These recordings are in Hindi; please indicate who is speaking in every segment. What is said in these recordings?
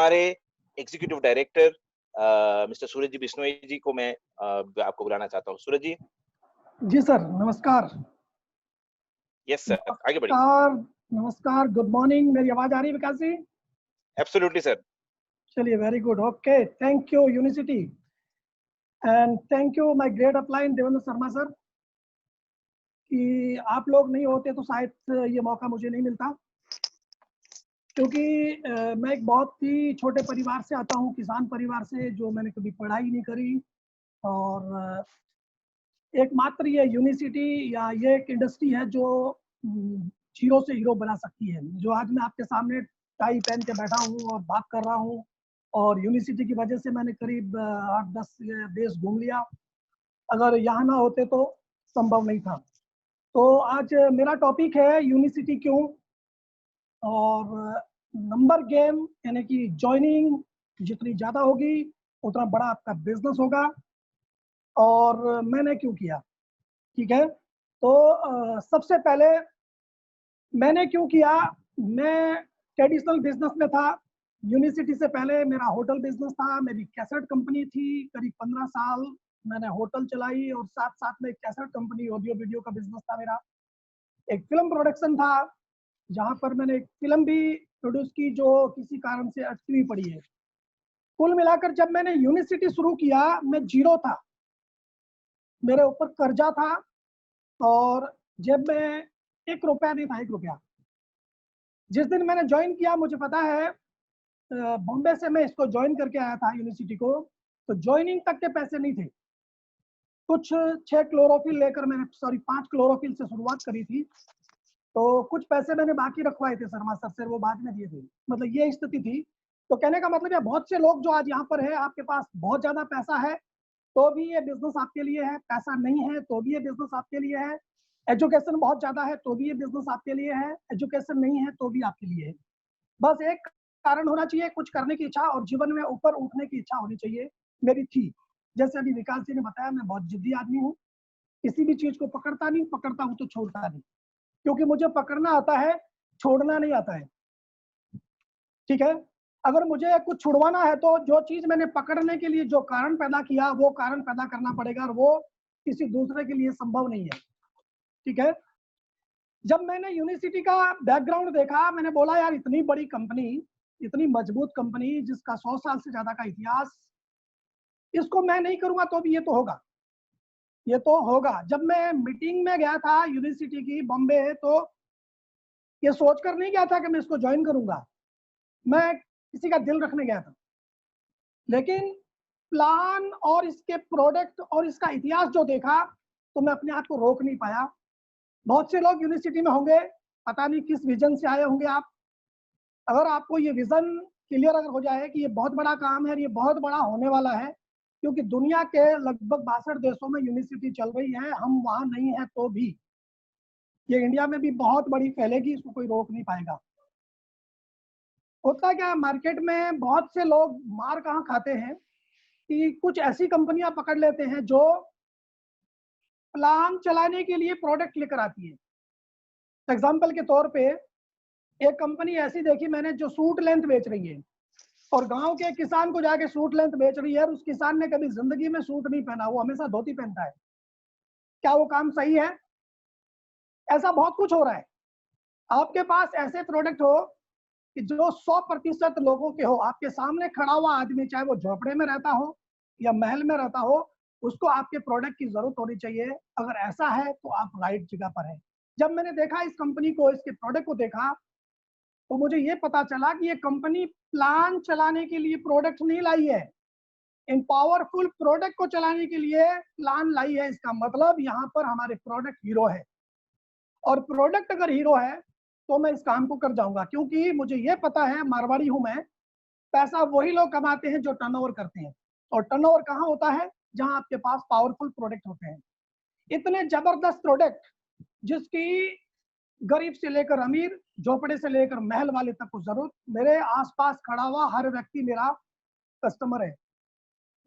Speaker 1: हमारे एग्जीक्यूटिव डायरेक्टर मिस्टर सूरज जी बिश्नोई जी को मैं आपको बुलाना चाहता हूँ। सूरज जी।
Speaker 2: जी सर, नमस्कार।
Speaker 1: यस सर, आगे बढ़िए।
Speaker 2: नमस्कार, नमस्कार, गुड मॉर्निंग। मेरी आवाज़ आ रही है विकास जी?
Speaker 1: Absolutely sir.
Speaker 2: चलिए, very good, okay, thank you Unicity and thank you my great upline Devendra Sharma sir कि आप लोग नहीं होते तो शायद ये मौका मुझे नहीं मिलता, क्योंकि मैं एक बहुत ही छोटे परिवार से आता हूँ, किसान परिवार से, जो मैंने कभी पढ़ाई नहीं करी और एकमात्र ये यूनिसिटी या ये एक इंडस्ट्री है जो जीरो से हीरो बना सकती है। जो आज मैं आपके सामने टाई पहन के बैठा हूँ और बात कर रहा हूँ, और यूनिसिटी की वजह से मैंने करीब 8-10 देश घूम लिया। अगर यहाँ ना होते तो संभव नहीं था। तो आज मेरा टॉपिक है यूनिसिटी क्यों, और नंबर गेम, यानी कि जॉइनिंग जितनी ज़्यादा होगी उतना बड़ा आपका बिजनेस होगा, और मैंने क्यों किया। ठीक है, तो सबसे पहले मैंने क्यों किया। मैं ट्रेडिशनल बिजनेस में था। यूनिसिटी से पहले मेरा होटल बिजनेस था, मेरी कैसेट कंपनी थी। करीब 15 साल मैंने होटल चलाई और साथ साथ में एक कैसेट कंपनी, ऑडियो वीडियो का बिजनेस था मेरा। एक फिल्म प्रोडक्शन था, जहां पर मैंने एक फिल्म भी प्रोड्यूस की जो किसी कारण से अटकी हुई पड़ी है। कुल मिलाकर जब मैंने यूनिसिटी शुरू किया, मैं जीरो था, मेरे ऊपर कर्जा था, और जेब में 1 रुपया नहीं था, 1 रुपया। जिस दिन मैंने ज्वाइन किया, मुझे पता है बॉम्बे से मैं इसको ज्वाइन करके आया था यूनिसिटी को, तो ज्वाइनिंग तक के पैसे नहीं थे। कुछ 6 क्लोरोफिल लेकर मैंने, सॉरी 5 क्लोरोफिल से शुरुआत करी थी, तो कुछ पैसे मैंने बाकी रखवाए थे शर्मा सर से, वो बाद में दिए थे। मतलब ये स्थिति थी। तो कहने का मतलब है, बहुत से लोग जो आज यहाँ पर है, आपके पास बहुत ज्यादा पैसा है तो भी ये बिजनेस आपके लिए है, पैसा नहीं है तो भी ये बिजनेस आपके लिए है, एजुकेशन बहुत ज्यादा है तो भी ये बिजनेस आपके लिए है, एजुकेशन नहीं है तो भी आपके लिए है। बस एक कारण होना चाहिए, कुछ करने की इच्छा और जीवन में ऊपर उठने की इच्छा होनी चाहिए। मेरी थी। जैसे अभी विकास जी ने बताया, मैं बहुत जिद्दी आदमी हूँ, किसी भी चीज को पकड़ता नहीं, पकड़ता हूँ तो छोड़ता नहीं, क्योंकि मुझे पकड़ना आता है, छोड़ना नहीं आता है। ठीक है, अगर मुझे कुछ छुड़वाना है तो जो चीज मैंने पकड़ने के लिए जो कारण पैदा किया, वो कारण पैदा करना पड़ेगा, और वो किसी दूसरे के लिए संभव नहीं है। ठीक है, जब मैंने यूनिसिटी का बैकग्राउंड देखा, मैंने बोला यार, इतनी बड़ी कंपनी, इतनी मजबूत कंपनी जिसका 100 साल से ज्यादा का इतिहास, इसको मैं नहीं करूंगा तो भी ये तो होगा, ये तो होगा। जब मैं मीटिंग में गया था यूनिसिटी की बॉम्बे, तो ये सोचकर नहीं गया था कि मैं इसको ज्वाइन करूंगा, मैं किसी का दिल रखने गया था। लेकिन प्लान और इसके प्रोडक्ट और इसका इतिहास जो देखा, तो मैं अपने आप को रोक नहीं पाया। बहुत से लोग यूनिवर्सिटी में होंगे, पता नहीं किस विजन से आए होंगे आप। अगर आपको ये विजन क्लियर अगर हो जाए कि ये बहुत बड़ा काम है और ये बहुत बड़ा होने वाला है, क्योंकि दुनिया के लगभग 62 देशों में यूनिवर्सिटी चल रही है, हम वहां नहीं है तो भी ये इंडिया में भी बहुत बड़ी फैलेगी, इसको कोई रोक नहीं पाएगा। होता क्या, मार्केट में बहुत से लोग मार कहाँ खाते हैं कि कुछ ऐसी कंपनियां पकड़ लेते हैं जो प्लान चलाने के लिए प्रोडक्ट लेकर आती है। एग्जाम्पल के तौर पे एक कंपनी ऐसी देखी मैंने जो सूट लेंथ बेच रही है, और गांव के किसान को जाके सूट लेंथ बेच रही है, और उस किसान ने कभी जिंदगी में सूट नहीं पहना, वो हमेशा धोती पहनता है। क्या वो काम सही है? ऐसा बहुत कुछ हो रहा है। आपके पास ऐसे प्रोडक्ट हो कि जो 100% लोगों के हो, आपके सामने खड़ा हुआ आदमी, चाहे वो झोपड़े में रहता हो या महल में रहता हो, उसको आपके प्रोडक्ट की जरूरत होनी चाहिए। अगर ऐसा है तो आप राइट जगह पर है। जब मैंने देखा इस कंपनी को, इसके प्रोडक्ट को देखा, तो मुझे ये पता चला कि ये कंपनी प्लान चलाने के लिए प्रोडक्ट नहीं लाई है, इन पावरफुल प्रोडक्ट को चलाने के लिए प्लान लाई है। इसका मतलब यहाँ पर हमारे प्रोडक्ट हीरो है, और प्रोडक्ट अगर हीरो है तो मैं इस काम को कर जाऊंगा, क्योंकि मुझे ये पता है, मारवाड़ी हूं मैं, पैसा वही लोग कमाते हैं जो टर्नओवर करते हैं। और टर्नओवर कहाँ होता है? जहां आपके पास पावरफुल प्रोडक्ट होते हैं। इतने जबरदस्त प्रोडक्ट जिसकी गरीब से लेकर अमीर, झोपड़े से लेकर महल वाले तक को जरूरत। मेरे आसपास खड़ा हुआ हर व्यक्ति मेरा कस्टमर है।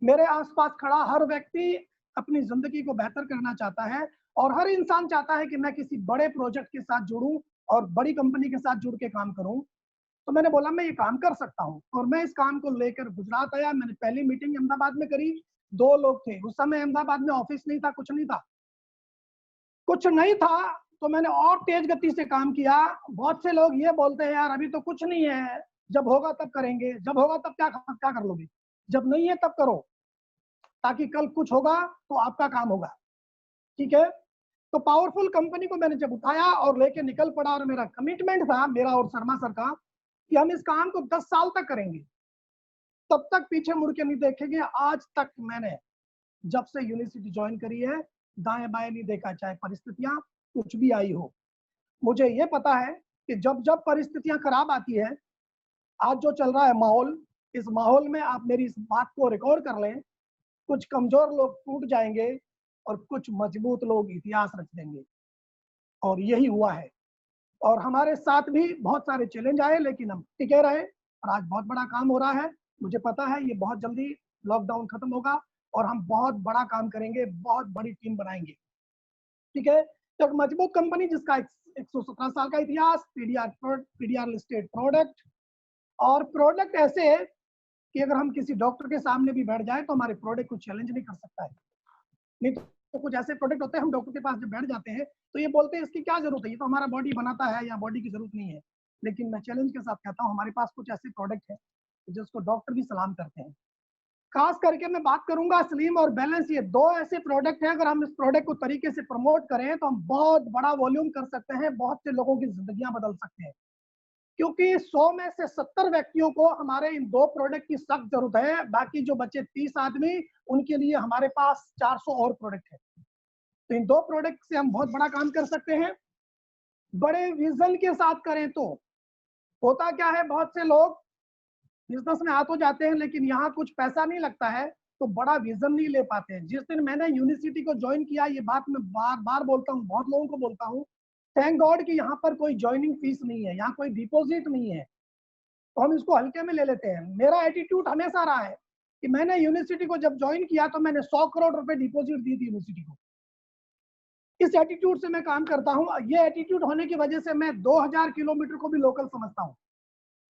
Speaker 2: मेरे आसपास खड़ा हर व्यक्ति अपनी जिंदगी को बेहतर करना चाहता है, और हर इंसान चाहता है कि मैं किसी बड़े प्रोजेक्ट के साथ जुड़ूं और बड़ी कंपनी के साथ जुड़ के काम करूं। तो मैंने बोला मैं ये काम कर सकता हूँ, और मैं इस काम को लेकर गुजरात आया। मैंने पहली मीटिंग अहमदाबाद में करी, 2 लोग थे उस समय, अहमदाबाद में ऑफिस नहीं था, कुछ नहीं था, तो मैंने और तेज गति से काम किया। बहुत से लोग ये बोलते हैं यार अभी तो कुछ नहीं है, जब होगा तब करेंगे, जब होगा तब क्या कर लोगे, जब नहीं है तब करो, ताकि कल कुछ होगा तो आपका काम होगा। ठीक है, तो पावरफुल कंपनी को मैंने जब उठाया और लेके निकल पड़ा, और मेरा कमिटमेंट था, मेरा और शर्मा सर का, कि हम इस काम को 10 साल तक करेंगे, तब तक पीछे मुड़ के नहीं देखेंगे। आज तक मैंने जब से यूनिवर्सिटी ज्वाइन करी है, दाएं बाएं नहीं देखा, चाहे परिस्थितियां कुछ भी आई हो। मुझे ये पता है कि जब जब परिस्थितियां खराब आती है, आज जो चल रहा है माहौल, इस माहौल में आप मेरी इस बात को रिकॉर्ड कर लें, कुछ कमजोर लोग टूट जाएंगे और कुछ मजबूत लोग इतिहास रच देंगे, और यही हुआ है। और हमारे साथ भी बहुत सारे चैलेंज आए, लेकिन हम टिके रहे, और आज बहुत बड़ा काम हो रहा है। मुझे पता है ये बहुत जल्दी लॉकडाउन खत्म होगा और हम बहुत बड़ा काम करेंगे, बहुत बड़ी टीम बनाएंगे। ठीक है, तो एक मजबूत कंपनी जिसका 117 साल का इतिहास, पीडीआर लिस्टेड प्रोडक्ट, और प्रोडक्ट ऐसे है कि अगर हम किसी डॉक्टर के सामने भी बैठ जाए तो हमारे प्रोडक्ट को चैलेंज नहीं कर सकता है। नहीं तो कुछ ऐसे प्रोडक्ट होते हैं, हम डॉक्टर के पास जब बैठ जाते हैं तो ये बोलते हैं इसकी क्या जरूरत है, ये तो हमारा बॉडी बनाता है, या बॉडी की जरूरत नहीं है। लेकिन मैं चैलेंज के साथ कहता हूँ, हमारे पास कुछ ऐसे प्रोडक्ट है जिसको डॉक्टर भी सलाम करते हैं। खास करके मैं बात करूंगा स्लिम और बैलेंस, ये 2 ऐसे प्रोडक्ट हैं, अगर हम इस प्रोडक्ट को तरीके से प्रमोट करें तो हम बहुत बड़ा वॉल्यूम कर सकते हैं, बहुत से लोगों की जिंदगियां बदल सकते हैं। क्योंकि 100 में से 70 व्यक्तियों को हमारे इन 2 प्रोडक्ट की सख्त जरूरत है, बाकी जो बचे 30 आदमी, उनके लिए हमारे पास 400 और प्रोडक्ट है। तो इन 2 प्रोडक्ट से हम बहुत बड़ा काम कर सकते हैं, बड़े विजन के साथ करें तो। होता क्या है, बहुत से लोग बिजनेस में आ तो जाते हैं, लेकिन यहाँ कुछ पैसा नहीं लगता है तो बड़ा विजन नहीं ले पाते हैं। जिस दिन मैंने यूनिवर्सिटी को ज्वाइन किया, ये बात मैं बार बार बोलता हूँ, बहुत लोगों को बोलता हूँ, थैंक गॉड कि यहाँ पर कोई ज्वाइनिंग फीस नहीं है, यहाँ कोई डिपॉजिट नहीं है, तो हम इसको हल्के में ले लेते हैं। मेरा एटीट्यूड हमेशा रहा है कि मैंने यूनिवर्सिटी को जब ज्वाइन किया तो मैंने 100 करोड़ रुपए डिपॉजिट दी थी यूनिवर्सिटी को। इस एटीट्यूड से मैं काम करता हूँ। ये एटीट्यूड होने की वजह से मैं 2000 किलोमीटर को भी लोकल समझता हूँ।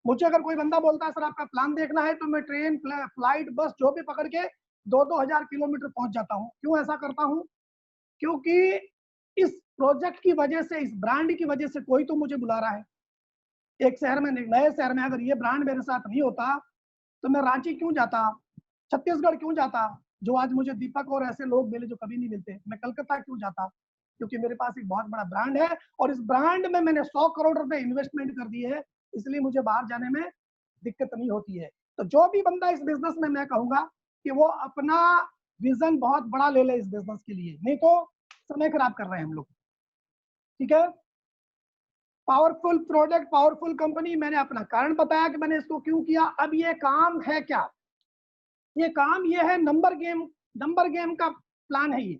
Speaker 2: मुझे अगर कोई बंदा बोलता है सर आपका प्लान देखना है, तो मैं ट्रेन, फ्लाइट, बस जो भी पकड़ के 2-2000 किलोमीटर पहुंच जाता हूँ। क्यों ऐसा करता हूँ? क्योंकि इस प्रोजेक्ट की वजह से, इस ब्रांड की वजह से कोई तो मुझे बुला रहा है। एक शहर में, नए शहर में अगर ये ब्रांड मेरे साथ नहीं होता तो मैं रांची क्यों जाता, छत्तीसगढ़ क्यों जाता, जो आज मुझे दीपक और ऐसे लोग मिले जो कभी नहीं मिलते। मैं कलकत्ता क्यों जाता, क्योंकि मेरे पास एक बहुत बड़ा ब्रांड है, और इस ब्रांड में मैंने 100 करोड़ रुपए इन्वेस्टमेंट कर दिए है, इसलिए मुझे बाहर जाने में दिक्कत नहीं होती है। तो जो भी बंदा इस बिजनेस में, मैं कहूंगा कि वो अपना विजन बहुत बड़ा ले ले इस बिजनेस के लिए, नहीं तो समय खराब कर रहे हैं हम लोग। ठीक है, पावरफुल प्रोडक्ट, पावरफुल कंपनी, मैंने अपना कारण बताया कि मैंने इसको क्यों किया। अब ये काम है क्या? ये काम ये है नंबर गेम का प्लान है ये।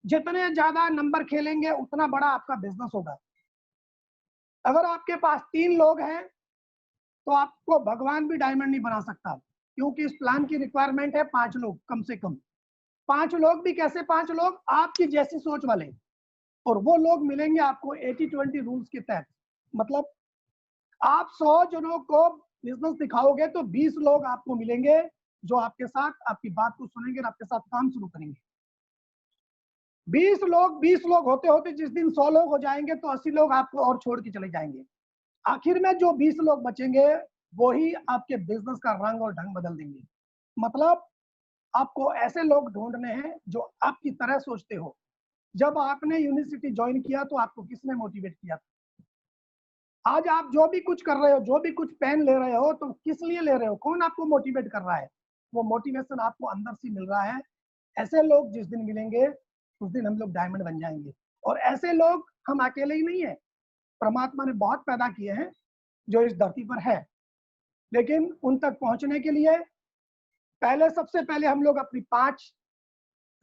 Speaker 2: जितने ज्यादा नंबर खेलेंगे उतना बड़ा आपका बिजनेस होगा। अगर आपके पास 3 लोग हैं तो आपको भगवान भी डायमंड नहीं बना सकता, क्योंकि इस प्लान की रिक्वायरमेंट है 5 लोग कम से कम। 5 लोग भी कैसे? 5 लोग आपकी जैसी सोच वाले, और वो लोग मिलेंगे आपको 80-20 रूल्स के तहत। मतलब आप 100 जनों को बिजनेस दिखाओगे तो 20 लोग आपको मिलेंगे जो आपके साथ आपकी बात को सुनेंगे और आपके साथ काम शुरू करेंगे। 20 लोग होते होते जिस दिन 100 लोग हो जाएंगे तो 80 लोग आपको और छोड़ के चले जाएंगे। आखिर में जो 20 लोग बचेंगे वही आपके बिजनेस का रंग और ढंग बदल देंगे। मतलब आपको ऐसे लोग ढूंढने हैं जो आपकी तरह सोचते हो। जब आपने यूनिवर्सिटी ज्वाइन किया तो आपको किसने मोटिवेट किया? आज आप जो भी कुछ कर रहे हो, जो भी कुछ पेन ले रहे हो, तो किस लिए ले रहे हो? कौन आपको मोटिवेट कर रहा है? वो मोटिवेशन आपको अंदर से मिल रहा है। ऐसे लोग जिस दिन मिलेंगे उस दिन हम लोग डायमंड बन जाएंगे। और ऐसे लोग हम अकेले ही नहीं है, परमात्मा ने बहुत पैदा किए हैं जो इस धरती पर है। लेकिन उन तक पहुंचने के लिए सबसे पहले हम लोग अपनी 5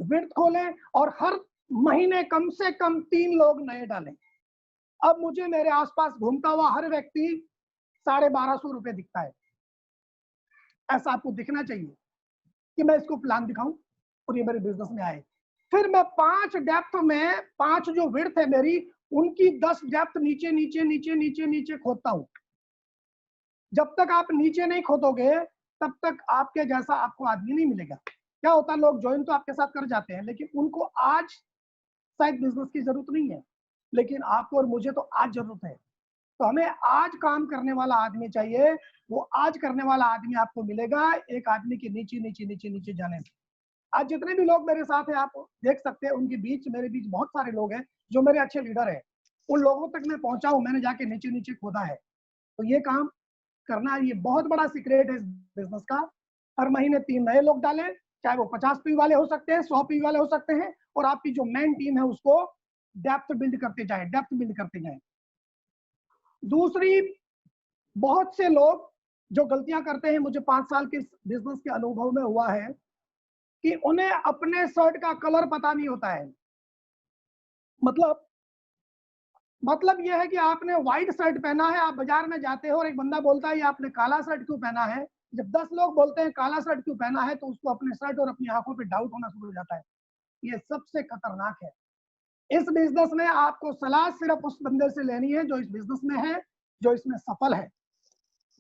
Speaker 2: विर्त खोलें और हर महीने कम से कम 3 लोग नए डालें। अब मुझे मेरे आसपास घूमता हुआ हर व्यक्ति 1250 रुपए दिखता है। ऐसा आपको दिखना चाहिए कि मैं इसको प्लान दिखाऊं और ये मेरे बिजनेस में आए। फिर मैं 5 डेप्थ में, 5 जो विड्थ है मेरी, उनकी 10 डेप्थ नीचे नीचे नीचे नीचे नीचे खोदता हूं। जब तक आप नीचे नहीं खोदोगे तब तक आपके जैसा आपको आदमी नहीं मिलेगा। क्या होता है, लोग ज्वाइन तो आपके साथ कर जाते हैं, लेकिन उनको आज शायद बिजनेस की जरूरत नहीं है, लेकिन आपको और मुझे तो आज जरूरत है। तो हमें आज काम करने वाला आदमी चाहिए। वो आज करने वाला आदमी आपको मिलेगा एक आदमी के नीचे नीचे नीचे नीचे जाने से। आज जितने भी लोग मेरे साथ हैं आप देख सकते हैं, उनके बीच मेरे बीच बहुत सारे लोग हैं जो मेरे अच्छे लीडर हैं। उन लोगों तक मैं पहुंचा हूं, मैंने जाके नीचे नीचे खोदा है। तो ये काम करना, ये बहुत बड़ा सीक्रेट है इस बिजनेस का। हर महीने 3 नए लोग डालें, चाहे वो 50 पी वाले हो सकते हैं, 100 पी वाले हो सकते हैं, और आपकी जो मेन टीम है उसको डेप्थ बिल्ड करते जाए, डेप्थ बिल्ड करते जाए। दूसरी, बहुत से लोग जो गलतियां करते हैं, मुझे 5 साल के बिजनेस के अनुभव में हुआ है कि उन्हें अपने शर्ट का कलर पता नहीं होता है। मतलब यह है कि आपने व्हाइट शर्ट पहना है, आप बाजार में जाते हो और एक बंदा बोलता है ये आपने काला शर्ट क्यों पहना है। जब 10 लोग बोलते हैं काला शर्ट क्यों पहना है, तो उसको अपने शर्ट और अपनी आंखों पे डाउट होना शुरू हो जाता है। ये सबसे खतरनाक है। इस बिजनेस में आपको सलाह सिर्फ उस बंदे से लेनी है जो इस बिजनेस में है, जो इसमें सफल है।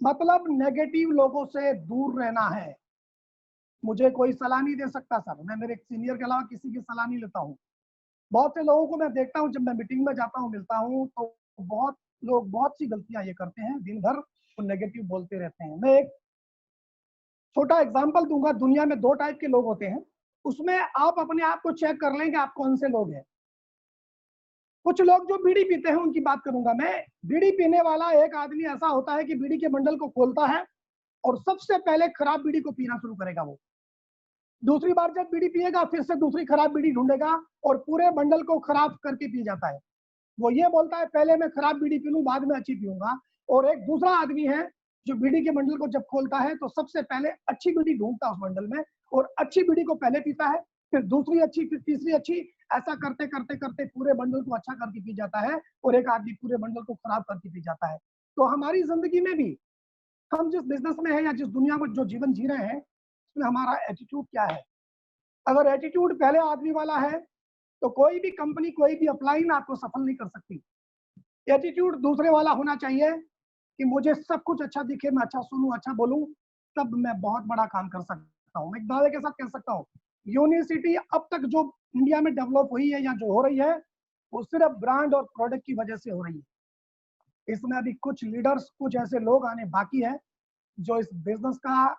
Speaker 2: मतलब नेगेटिव लोगों से दूर रहना है। मुझे कोई सलाह नहीं दे सकता सर, मैं मेरे सीनियर के अलावा किसी की सलाह नहीं लेता हूँ। बहुत से लोगों को मैं देखता हूँ, जब मैं मीटिंग में जाता हूँ, मिलता हूँ, तो बहुत लोग बहुत सी गलतियां ये करते हैं, दिन भर वो नेगेटिव बोलते रहते हैं। मैं एक छोटा एग्जांपल दूंगा। दुनिया में 2 टाइप के लोग होते हैं, उसमें आप अपने आप को चेक कर लें कि आप कौन से लोग हैं। कुछ लोग जो बीड़ी पीते हैं उनकी बात करूंगा मैं। बीड़ी पीने वाला एक आदमी ऐसा होता है कि बीड़ी के बंडल को खोलता है और सबसे पहले खराब बीड़ी को पीना शुरू करेगा। वो दूसरी बार जब बीड़ी पिएगा फिर से दूसरी खराब बीड़ी ढूंढेगा और पूरे बंडल को खराब करके पी जाता है। वो ये बोलता है पहले मैं खराब बीड़ी पी लूं, बाद में अच्छी पीऊंगा। और एक दूसरा आदमी है जो बीड़ी के बंडल को जब खोलता है तो सबसे पहले अच्छी बीड़ी ढूंढता है उस बंडल में, और अच्छी बीड़ी को पहले पीता है, फिर दूसरी अच्छी, फिर तीसरी अच्छी। ऐसा करते करते करते पूरे बंडल को अच्छा करके पी जाता है, और एक आदमी पूरे बंडल को खराब करके पी जाता है। तो हमारी जिंदगी में भी, हम जिस बिजनेस में है या जिस दुनिया में जो जीवन जी रहे हैं, उसमें हमारा एटीट्यूड क्या है। अगर एटीट्यूड पहले आदमी वाला है तो कोई भी कंपनी, कोई भी अपलाइन आपको सफल नहीं कर सकती। एटीट्यूड दूसरे वाला होना चाहिए कि मुझे सब कुछ अच्छा दिखे, मैं अच्छा सुनूं, अच्छा बोलूं, तब मैं बहुत बड़ा काम कर सकता हूं। मैं एक दावे के साथ कह सकता हूं, यूनिवर्सिटी अब तक जो इंडिया में डेवलप हुई है या जो हो रही है, वो सिर्फ ब्रांड और प्रोडक्ट की वजह से हो रही है। इसमें अभी कुछ लीडर्स, कुछ ऐसे लोग आने बाकी है जो इस बिजनेस का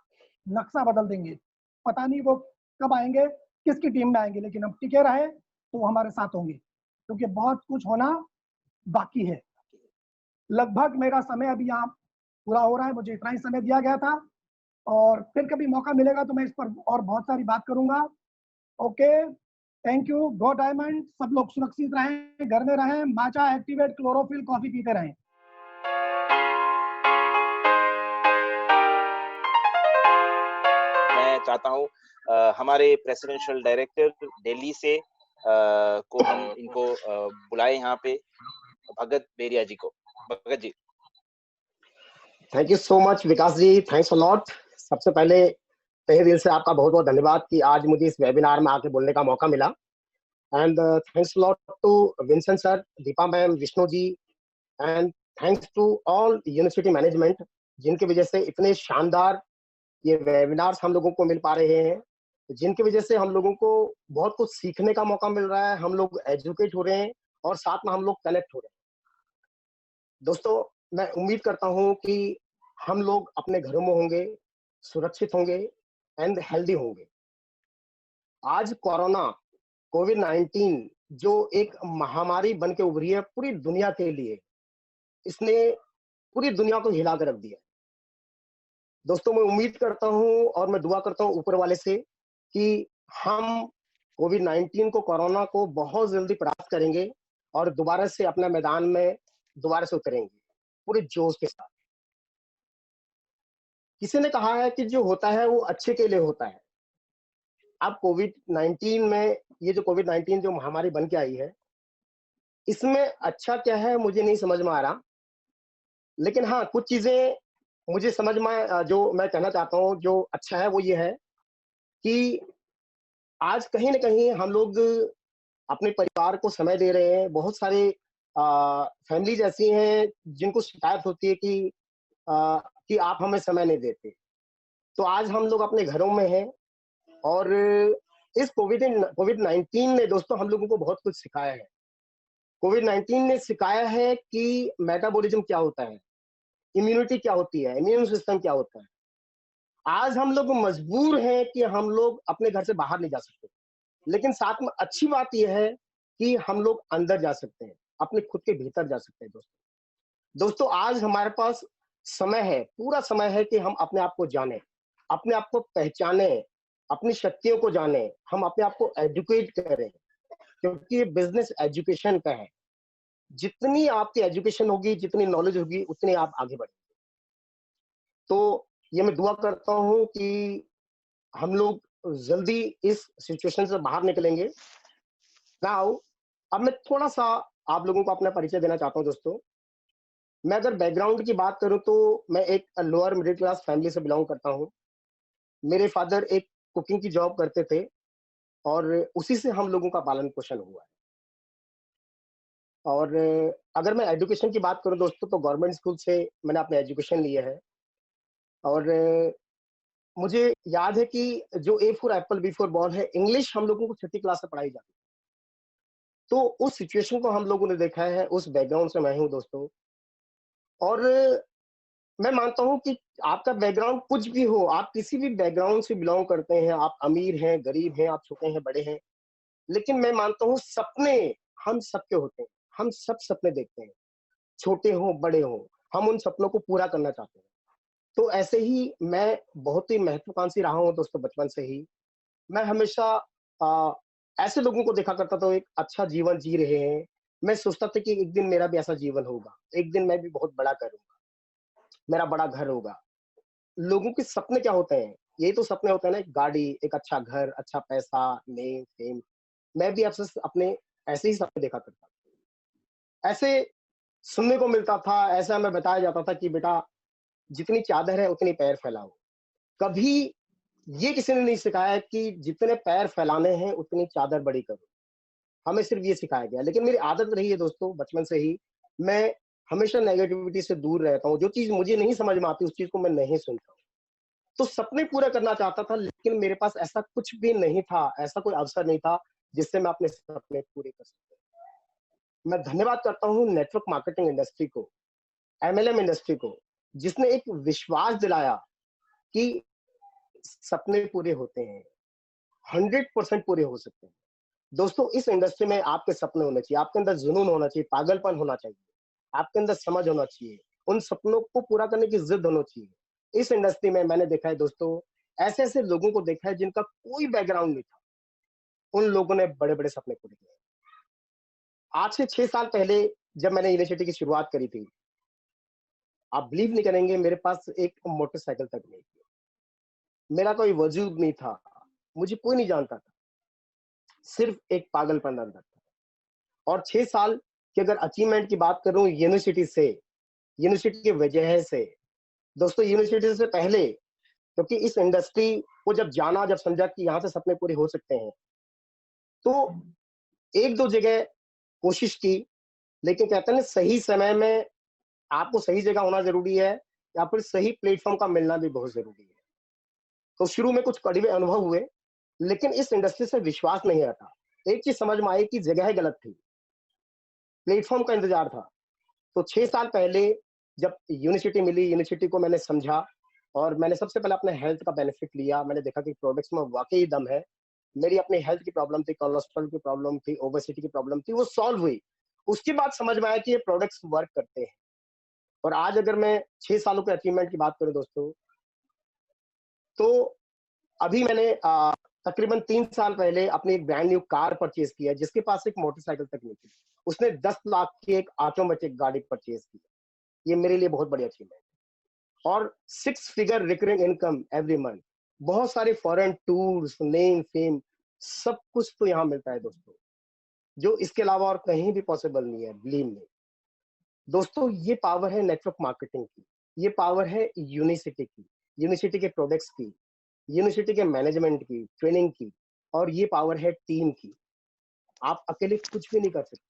Speaker 2: नक्शा बदल देंगे। पता नहीं वो कब आएंगे, किसकी टीम में आएंगे, लेकिन अब टिके रहे तो वो हमारे साथ होंगे, क्योंकि बहुत कुछ होना बाकी है। लगभग मेरा समय अभी यहाँ पूरा हो रहा है, मुझे इतना ही समय दिया गया था, और फिर कभी मौका मिलेगा तो मैं इस पर और बहुत सारी बात करूंगा। Okay, thank you. Go diamond. सब लोग सुरक्षित रहें, घर में रहें, माचा, एक्टिवेट, क्लोरोफिल, कॉफी पीते रहें।
Speaker 1: मैं चाहता हूँ हमारे प्रेसिडेंशियल डायरेक्टर दिल्ली से को हम इनको बुलाए यहाँ पे, भगत बेरिया जी को। Bhagat ji.
Speaker 3: Thank you so much Vikas ji, thanks a lot. सबसे पहले तहे दिल से आपका बहुत बहुत धन्यवाद कि आज मुझे इस वेबिनार में आके बोलने का मौका मिला। And thanks lot to Vinson sir, Deepa ma'am, Vishnu ji, and thanks to all university management, जिनकी वजह से इतने शानदार ये वेबिनार्स हम लोगों को मिल पा रहे हैं, जिनकी वजह से हम लोगों को बहुत कुछ सीखने का मौका मिल रहा है, हम लोग एजुकेट हो रहे हैं और साथ में हम लोग कनेक्ट हो रहे हैं। दोस्तों, मैं उम्मीद करता हूं कि हम लोग अपने घरों में होंगे, सुरक्षित होंगे एंड हेल्दी होंगे। आज कोरोना, कोविड-19 जो एक महामारी बन के उभरी है पूरी दुनिया के लिए, इसने पूरी दुनिया को हिला कर रख दिया। दोस्तों, मैं उम्मीद करता हूं और मैं दुआ करता हूं ऊपर वाले से कि हम कोविड-19 को, कोरोना को बहुत जल्दी परास्त करेंगे और दोबारा से अपने मैदान में दोबारा से उतरेंगे पूरे जोश के साथ। किसी ने कहा है कि जो होता है वो अच्छे के लिए होता है। अब कोविड-19 में, ये जो कोविड-19 जो महामारी बन के आई है, इसमें अच्छा क्या है मुझे नहीं समझ में आ रहा। लेकिन हाँ, कुछ चीजें मुझे समझ में, जो मैं कहना चाहता हूँ जो अच्छा है वो ये है कि आज कहीं न कहीं हम लोग अपने परिवार को समय दे रहे हैं। बहुत सारे फैमिलीज ऐसी हैं जिनको शिकायत होती है कि कि आप हमें समय नहीं देते। तो आज हम लोग अपने घरों में हैं और इस कोविड-19 ने दोस्तों हम लोगों को बहुत कुछ सिखाया है। कोविड-19 ने सिखाया है कि मेटाबॉलिज्म क्या होता है, इम्यूनिटी क्या होती है, इम्यून सिस्टम क्या होता है। आज हम लोग मजबूर हैं कि हम लोग अपने घर से बाहर नहीं जा सकते, लेकिन साथ में अच्छी बात यह है कि हम लोग अंदर जा सकते हैं, अपने खुद के भीतर जा सकते हैं दोस्तों। दोस्तों आज हमारे पास समय है, पूरा समय है कि हम अपने आप को जानें, अपने आप को पहचानें, अपनी शक्तियों को जानें, हम अपने आप को एजुकेट करें, क्योंकि ये बिजनेस एजुकेशन का है। जितनी आपकी एजुकेशन होगी, जितनी नॉलेज होगी, उतनी आप आगे बढ़ेंगे। तो ये मैं दुआ करता हूँ कि हम लोग जल्दी इस सिचुएशन से बाहर निकलेंगे। नाउ अब मैं थोड़ा-सा आप लोगों को अपना परिचय देना चाहता हूँ दोस्तों। मैं अगर बैकग्राउंड की बात करूँ तो मैं एक लोअर मिडिल क्लास फैमिली से बिलॉन्ग करता हूँ। मेरे फादर एक कुकिंग की जॉब करते थे और उसी से हम लोगों का पालन-पोषण हुआ है। और अगर मैं एजुकेशन की बात करूँ दोस्तों तो गवर्नमेंट स्कूल से मैंने अपना एजुकेशन लिया है और मुझे याद है कि जो A for apple, B for ball है, इंग्लिश हम लोगों को 6th क्लास से पढ़ाई जाती है। तो उस सिचुएशन को हम लोगों ने देखा है, उस बैकग्राउंड से मैं हूँ दोस्तों। और मैं मानता हूँ कि आपका बैकग्राउंड कुछ भी हो, आप किसी भी बैकग्राउंड से बिलॉन्ग करते हैं, आप अमीर हैं, गरीब हैं, आप छोटे हैं, बड़े हैं, लेकिन मैं मानता हूँ सपने हम सबके होते हैं। हम सब सपने देखते हैं, छोटे हों, बड़े हों, हम उन सपनों को पूरा करना चाहते हैं। तो ऐसे ही मैं बहुत ही महत्वाकांक्षी रहा हूँ दोस्तों बचपन से ही। मैं हमेशा अ, ऐसे लोगों को देखा करता था, एक अच्छा जीवन जी रहे हैं। मैं सोचता था कि एक दिन मेरा भी ऐसा जीवन होगा, एक दिन मैं भी बहुत बड़ा करूँगा, मेरा बड़ा घर होगा। लोगों के सपने क्या होते हैं? यही तो सपने होते हैं ना, एक गाड़ी, एक अच्छा घर, अच्छा पैसा, नेम, फेम। मैं भी अक्सर अपने ऐसे ही सपने देखा करता था। ऐसे सुनने को मिलता था, ऐसा हमें बताया जाता था कि बेटा जितनी चादर है उतनी पैर फैलाओ। कभी ये किसी ने नहीं सिखाया कि जितने पैर फैलाने हैं उतनी चादर बड़ी करो। हमें सिर्फ ये सिखाया गया, लेकिन मेरी आदत रही है दोस्तों बचपन से ही, मैं हमेशा नेगेटिविटी से दूर रहता हूँ। जो चीज़ मुझे नहीं समझ में आती उस चीज़ को मैं नहीं सुनता हूँ। तो सपने पूरे करना चाहता था, लेकिन मेरे पास ऐसा कुछ भी नहीं था, ऐसा कोई अवसर नहीं था जिससे मैं अपने सपने पूरे कर सकता। मैं धन्यवाद करता हूँ नेटवर्क मार्केटिंग इंडस्ट्री को, एमएलएम इंडस्ट्री को, जिसने एक विश्वास दिलाया कि सपने पूरे होते हैं, 100% पूरे हो सकते हैं। दोस्तों इस इंडस्ट्री में आपके सपने होने चाहिए, आपके अंदर जुनून होना चाहिए, पागलपन होना चाहिए, आपके अंदर समझ होना चाहिए, उन सपनों को पूरा करने की जिद होनी चाहिए। इस इंडस्ट्री में मैंने देखा है दोस्तों, ऐसे-ऐसे लोगों को देखा है जिनका कोई बैकग्राउंड नहीं था, उन लोगों ने बड़े-बड़े सपने पूरे किए। आज से 6 साल पहले जब मैंने यूनिवर्सिटी की शुरुआत करी थी, आप बिलीव नहीं करेंगे मेरे पास एक मोटरसाइकिल तक नहीं थी। मेरा कोई वजूद नहीं था, मुझे कोई नहीं जानता था, सिर्फ एक पागलपन अंदर था। और 6 साल की अगर अचीवमेंट की बात करूँ यूनिवर्सिटी से, यूनिवर्सिटी की वजह से, दोस्तों यूनिवर्सिटी से पहले, क्योंकि इस इंडस्ट्री को जब जाना, जब समझा कि यहाँ से सपने पूरे हो सकते हैं, तो 1-2 जगह कोशिश की, लेकिन कहते हैं ना सही समय में आपको सही जगह होना ज़रूरी है या फिर सही प्लेटफ़ॉर्म का मिलना भी बहुत ज़रूरी है। तो शुरू में कुछ कड़वे अनुभव हुए, लेकिन इस इंडस्ट्री से विश्वास नहीं हटा। एक चीज़ समझ में आई कि जगह गलत थी, प्लेटफ़ॉर्म का इंतज़ार था। तो 6 साल पहले जब यूनिवर्सिटी मिली, यूनिवर्सिटी को मैंने समझा और मैंने सबसे पहले अपने हेल्थ का बेनिफिट लिया। मैंने देखा कि प्रोडक्ट्स में वाक़ई दम है। मेरी अपनी हेल्थ की प्रॉब्लम थी, कोलेस्ट्रॉल की प्रॉब्लम थी, ओबेसिटी की प्रॉब्लम थी, वो सॉल्व हुई। उसके बाद समझ में आया कि ये प्रोडक्ट्स वर्क करते हैं। और आज अगर मैं 6 सालों के अचीवमेंट की बात करूँ दोस्तों, तो अभी मैंने तकरीबन 3 साल पहले अपनी एक ब्रांड न्यू कार परचेज़ की है, जिसके पास एक मोटरसाइकिल तक नहीं थी। उसने 10 लाख की एक ऑटोमेटिक गाड़ी परचेज़ की। ये मेरे लिए बहुत बड़ी अचीवमेंट है। और 6 figure recurring income every month. बहुत सारे फॉरेन टूर्स, नेम, फेम, सब कुछ तो यहाँ मिलता है दोस्तों, जो इसके अलावा और कहीं भी पॉसिबल नहीं है, बिलीव मी। दोस्तों ये पावर है नेटवर्क मार्केटिंग की, ये पावर है यूनिसिटी की, यूनिसिटी के प्रोडक्ट्स की, यूनिवर्सिटी के मैनेजमेंट की, ट्रेनिंग की, और ये पावर है टीम की। आप अकेले कुछ भी नहीं कर सकते।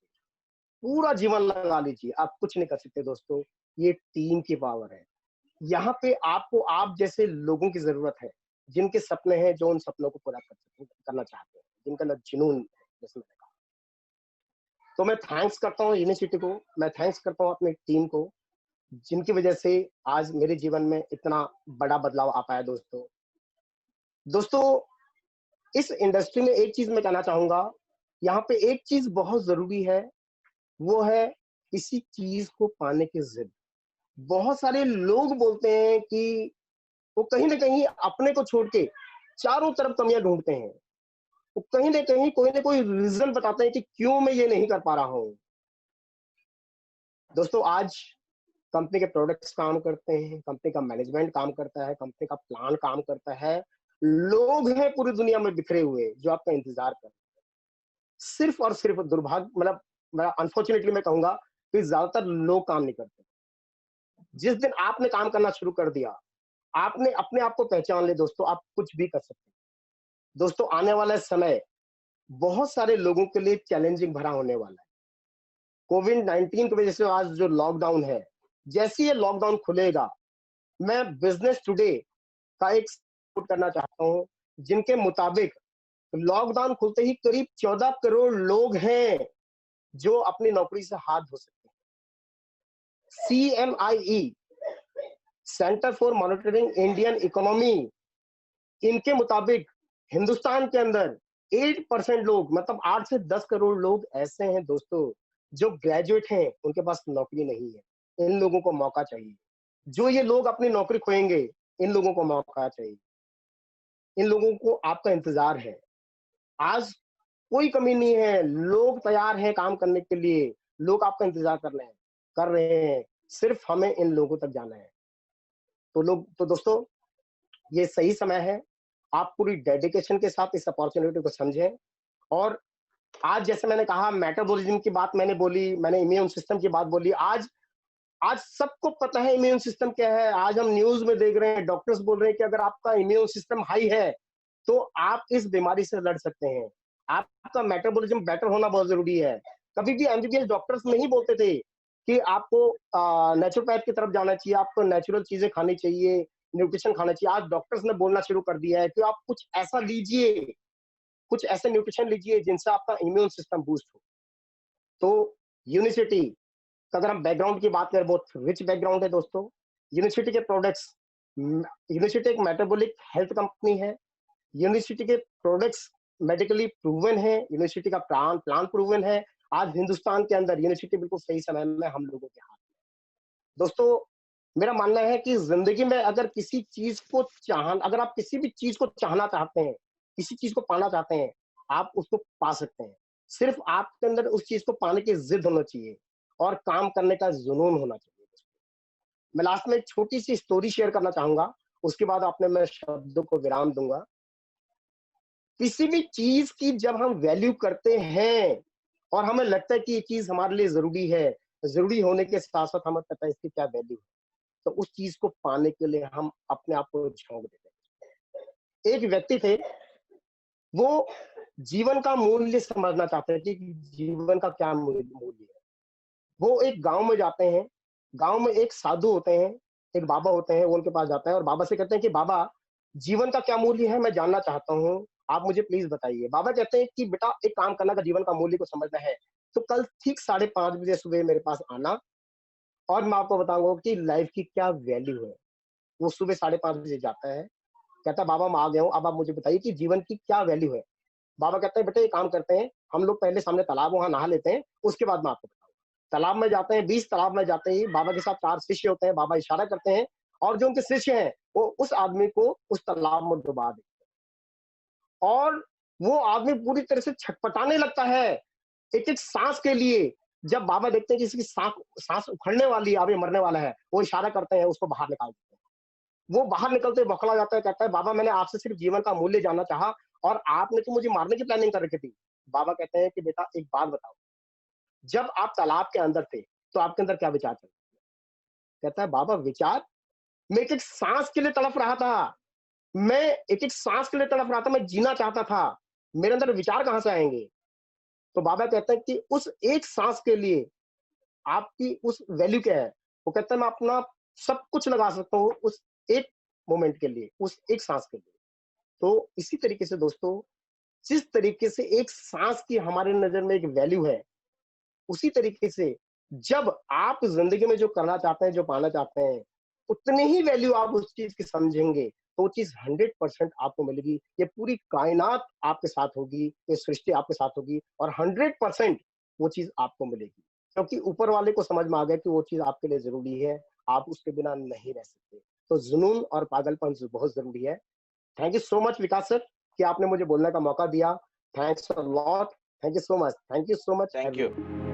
Speaker 3: पूरा जीवन लगा लीजिए, आप कुछ नहीं कर सकते दोस्तों। ये टीम की पावर है। यहाँ पे आपको आप जैसे लोगों की जरूरत है, जिनके सपने हैं, जो उन सपनों को पूरा करना चाहते हैं, जिनका अंदर जुनून है, जैसे मैंने कहा। तो मैं थैंक्स करता हूँ यूनिवर्सिटी को, मैं थैंक्स करता हूँ अपनी टीम को, जिनकी वजह से आज मेरे जीवन में इतना बड़ा बदलाव आ पाया। दोस्तों इस इंडस्ट्री में एक चीज मैं कहना चाहूंगा, यहाँ पे एक चीज बहुत जरूरी है, वो है किसी चीज को पाने की जिद। बहुत सारे लोग बोलते हैं कि वो कहीं ना कहीं अपने को छोड़ के चारों तरफ कमियां ढूंढते हैं, वो कहीं ना कहीं कोई ना कोई रीजन बताते हैं कि क्यों मैं ये नहीं कर पा रहा हूं। दोस्तों आज कंपनी के प्रोडक्ट्स काम करते हैं, कंपनी का मैनेजमेंट काम करता है, कंपनी का प्लान काम करता है, लोग हैं पूरी दुनिया में बिखरे हुए जो आपका इंतजार कर रहे हैं। सिर्फ और सिर्फ दुर्भाग्य, मतलब मैं अनफॉर्चुनेटली मैं कहूंगा कि ज्यादातर लोग काम नहीं करते। जिस दिन आपने काम करना शुरू कर दिया, आपने अपने आप को पहचान ले दोस्तों, आप कुछ भी कर सकते हैं। दोस्तों आने वाला समय बहुत सारे लोगों के लिए चैलेंजिंग भरा होने वाला है। कोविड-19 की वजह से आज जो लॉकडाउन है, जैसे ये लॉकडाउन खुलेगा, मैं बिजनेस टुडे का एक सपोर्ट करना चाहता हूं, जिनके मुताबिक लॉकडाउन खुलते ही करीब 14 करोड़ लोग हैं जो अपनी नौकरी से हाथ धो सकते हैं। CMIE, centre for monitoring Indian economy, इनके मुताबिक हिंदुस्तान के अंदर 8% लोग, मतलब 8 से 10 करोड़ लोग ऐसे हैं दोस्तों जो ग्रेजुएट हैं, उनके पास नौकरी नहीं है। इन लोगों को मौका चाहिए। जो ये लोग अपनी नौकरी खोएंगे, इन लोगों को मौका चाहिए। इन लोगों को आपका इंतजार है। आज कोई कमी नहीं है, लोग तैयार हैं काम करने के लिए, लोग आपका इंतजार कर रहे हैं। सिर्फ हमें इन लोगों तक जाना है। तो दोस्तों ये सही समय है, आप पूरी डेडिकेशन के साथ इस अपॉर्चुनिटी को समझें। और आज जैसे मैंने कहा, मेटाबॉलिज्म की बात मैंने बोली, मैंने इम्यून सिस्टम की बात बोली। आज सबको पता है इम्यून सिस्टम क्या है। आज हम न्यूज में देख रहे हैं, डॉक्टर्स बोल रहे हैं कि अगर आपका इम्यून सिस्टम हाई है तो आप इस बीमारी से लड़ सकते हैं। आपका मेटाबॉलिज्म बेटर होना बहुत जरूरी है। कभी भी एमबीबीएस डॉक्टर्स नहीं बोलते थे कि आपको नेचुरोपैथ की तरफ जाना चाहिए, आपको नेचुरल चीजें खानी चाहिए, न्यूट्रिशन खाना चाहिए। आज डॉक्टर्स ने बोलना शुरू कर दिया है कि आप कुछ ऐसा लीजिए, कुछ ऐसे न्यूट्रिशन लीजिए जिनसे आपका इम्यून सिस्टम बूस्ट हो। तो यूनिवर्सिटी, अगर हम बैकग्राउंड की बात करें, बहुत रिच बैकग्राउंड है दोस्तों। यूनिवर्सिटी के प्रोडक्ट्स, यूनिवर्सिटी एक मेटाबॉलिक हेल्थ कंपनी है। यूनिवर्सिटी के प्रोडक्ट्स मेडिकली प्रूवन है, यूनिवर्सिटी का प्लान प्रूवन है। आज हिंदुस्तान के अंदर यूनिवर्सिटी बिल्कुल सही समय में हम लोगों के हाथ में। दोस्तों मेरा मानना है कि जिंदगी में अगर अगर आप किसी भी चीज को चाहना चाहते हैं, किसी चीज को पाना चाहते हैं, आप उसको पा सकते हैं। सिर्फ आपके अंदर उस चीज को पाने की जिद होना चाहिए और काम करने का जुनून होना चाहिए। मैं लास्ट में एक छोटी सी स्टोरी शेयर करना चाहूंगा, उसके बाद आपने मैं शब्दों को विराम दूंगा। किसी भी चीज की जब हम वैल्यू करते हैं और हमें लगता है कि ये चीज हमारे लिए जरूरी है, जरूरी होने के साथ साथ हमें पता है इसकी क्या वैल्यू है, तो उस चीज को पाने के लिए हम अपने आप को झोंक देते हैं। एक व्यक्ति थे, वो जीवन का मूल्य समझना चाहते थे कि जीवन का क्या मूल्य है। वो एक गांव में जाते हैं, गांव में एक साधु होते हैं, एक बाबा होते हैं, वो उनके पास जाते हैं और बाबा से कहते हैं कि बाबा जीवन का क्या मूल्य है, मैं जानना चाहता हूँ, आप मुझे प्लीज बताइए। बाबा कहते हैं कि बेटा एक काम करना, का जीवन का मूल्य को समझना है तो कल ठीक 5:30 बजे सुबह मेरे पास आना और मैं आपको बताऊंगा कि लाइफ की क्या वैल्यू है। वो सुबह 5:30 बजे जाता है, कहता है बाबा मैं आ गया हूँ, अब आप मुझे बताइए कि जीवन की क्या वैल्यू है। बाबा कहते हैं बेटा एक काम करते हैं, हम लोग पहले सामने तालाब वहां नहा लेते हैं, उसके बाद मैं आपको बताऊंगा। तालाब में जाते हैं, 20 तालाब में जाते ही बाबा के साथ 4 शिष्य होते हैं। बाबा इशारा करते हैं और जो उनके शिष्य हैं वो उस आदमी को उस तालाब में डुबा देते हैं और वो आदमी पूरी तरह से छटपटाने लगता है एक एक सांस के लिए। जब बाबा देखते हैं कि इसकी सांस उखड़ने वाली है, अब ये मरने वाला है, वो इशारा करते हैं, उसको बाहर निकाल देते हैं। वो बाहर निकलते बौखला जाता है, कहता है बाबा मैंने आपसे सिर्फ जीवन का मूल्य जानना चाहा और आपने तो मुझे मारने की प्लानिंग कर रखी थी। बाबा कहते हैं कि बेटा एक बात बताओ, जब आप तालाब के अंदर थे तो आपके अंदर क्या विचार चल रहे थे? कहता है बाबा विचार, मैं एक एक सांस के लिए तड़प रहा था, मैं एक एक सांस के लिए तड़प रहा था, मैं जीना चाहता था, मेरे अंदर विचार कहां से आएंगे? तो बाबा कहते हैं कि उस एक सांस के लिए आपकी उस वैल्यू क्या है? वो कहता है मैं अपना सब कुछ लगा सकता हूँ उस एक मोमेंट के लिए, उस एक सांस के लिए। तो इसी तरीके से दोस्तों, जिस तरीके से एक सांस की हमारे नजर में एक वैल्यू है, उसी तरीके से जब आप जिंदगी में जो करना चाहते हैं, जो पाना चाहते हैं, उतनी ही वैल्यू आप उस चीज की समझेंगे तो वो चीज 100% आपको मिलेगी। ये पूरी कायनात आपके साथ होगी, ये सृष्टि आपके साथ होगी और 100% वो चीज आपको मिलेगी, क्योंकि ऊपर वाले को समझ में आ गया कि वो चीज आपके लिए जरूरी है, आप उसके बिना नहीं रह सकते। तो जुनून और पागलपन बहुत जरूरी है। Thank you so much Vikas sir कि आपने मुझे बोलने का मौका दिया। Thanks a lot, thank you so much, thank you so much
Speaker 1: thank you.
Speaker 3: Everyone.